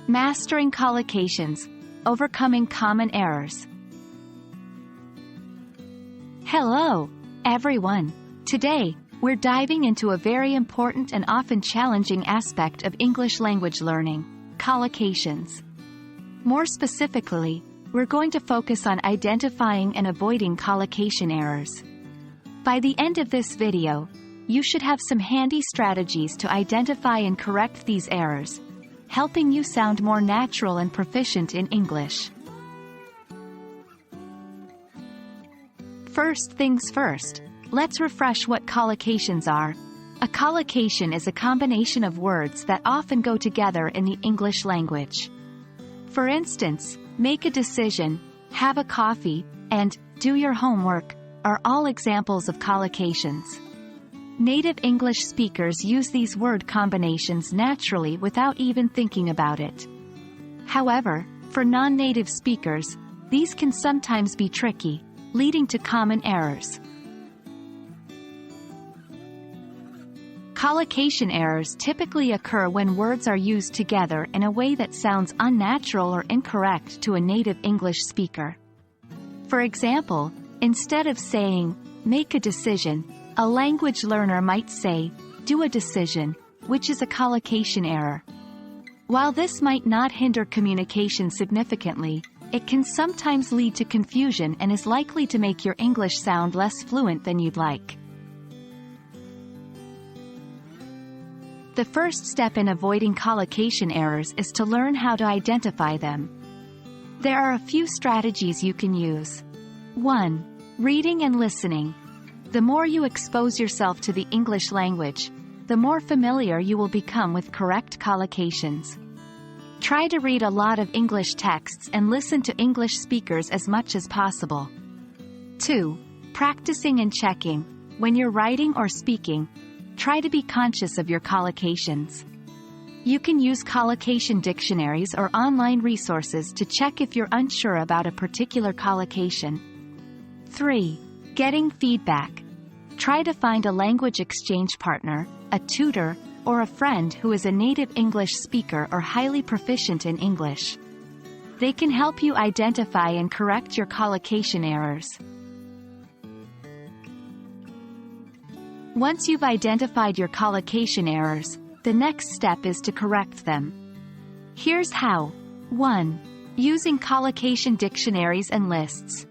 Mastering collocations, overcoming common errors. Hello, everyone. Today, we're diving into a very important and often challenging aspect of English language learning, collocations. More specifically, we're going to focus on identifying and avoiding collocation errors. By the end of this video, you should have some handy strategies to identify and correct these errors, helping you sound more natural and proficient in English. First things first, let's refresh what collocations are. A collocation is a combination of words that often go together in the English language. For instance, make a decision, have a coffee, and do your homework are all examples of collocations. Native English speakers use these word combinations naturally without even thinking about it. However, for non-native speakers, these can sometimes be tricky, leading to common errors. Collocation errors typically occur when words are used together in a way that sounds unnatural or incorrect to a native English speaker. For example, instead of saying, make a decision, a language learner might say, do a decision, which is a collocation error. While this might not hinder communication significantly, it can sometimes lead to confusion and is likely to make your English sound less fluent than you'd like. The first step in avoiding collocation errors is to learn how to identify them. There are a few strategies you can use. 1. Reading and listening. The more you expose yourself to the English language, the more familiar you will become with correct collocations. Try to read a lot of English texts and listen to English speakers as much as possible. 2. Practicing and checking. When you're writing or speaking, try to be conscious of your collocations. You can use collocation dictionaries or online resources to check if you're unsure about a particular collocation. 3. Getting feedback. Try to find a language exchange partner, a tutor, or a friend who is a native English speaker or highly proficient in English. They can help you identify and correct your collocation errors. Once you've identified your collocation errors, the next step is to correct them. Here's how. 1. Using collocation dictionaries and lists.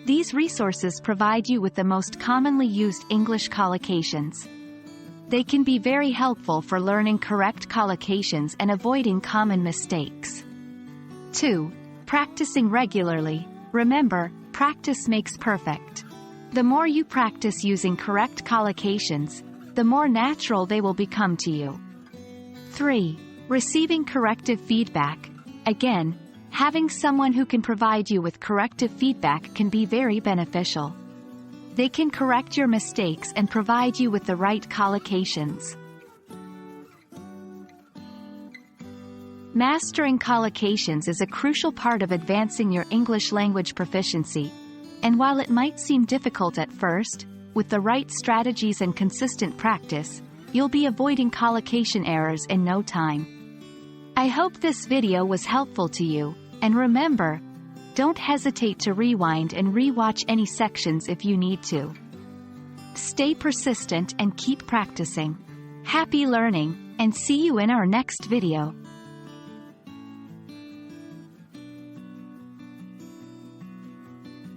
These resources provide you with the most commonly used English collocations. They can be very helpful for learning correct collocations and avoiding common mistakes. 2. Practicing regularly. Remember, practice makes perfect. The more you practice using correct collocations, the more natural they will become to you. 3. Receiving corrective feedback. Again, having someone who can provide you with corrective feedback can be very beneficial. They can correct your mistakes and provide you with the right collocations. Mastering collocations is a crucial part of advancing your English language proficiency, and while it might seem difficult at first, with the right strategies and consistent practice, you'll be avoiding collocation errors in no time. I hope this video was helpful to you, and remember, don't hesitate to rewind and re-watch any sections if you need to. Stay persistent and keep practicing. Happy learning, and see you in our next video.